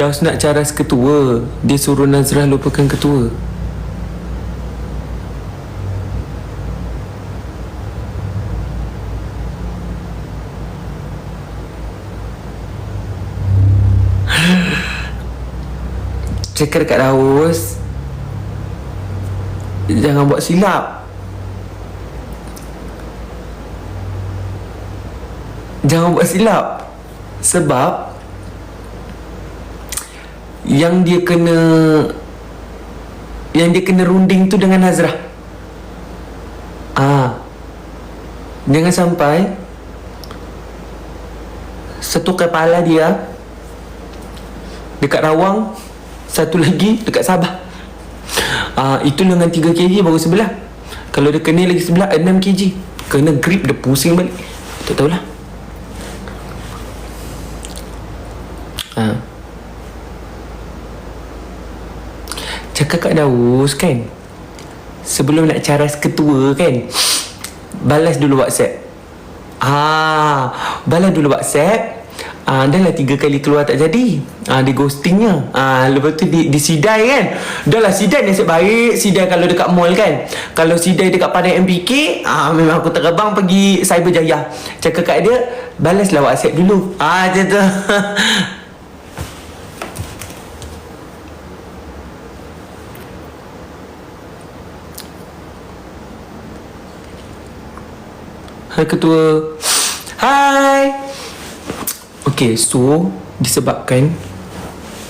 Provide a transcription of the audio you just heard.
Firdaus nak caras ketua. Dia suruh Nazrah lupakan ketua. Cakap dekat Daus, jangan buat silap. Jangan buat silap. Sebab Yang dia kena runding tu dengan Nazrah. Jangan sampai satu kepala dia dekat Rawang, satu lagi dekat Sabah. Itu dengan 3 kg baru sebelah. Kalau dia kena lagi sebelah 6 kg. Kena grip dia pusing balik. Tak tahulah. Cakap kat Daus kan, sebelum nak caras ketua kan, balas dulu WhatsApp. Balas dulu WhatsApp. Dah lah 3 kali keluar tak jadi. Dia ghostingnya. Lepas tu disidai kan. Dah lah sidai nasib baik. Sidai kalau dekat mall kan. Kalau sidai dekat Padang MPK, memang aku terbang pergi Cyberjaya. Cakap kat dia, balaslah WhatsApp dulu. Macam tu. Hai ketua. Hai. Okay, so disebabkan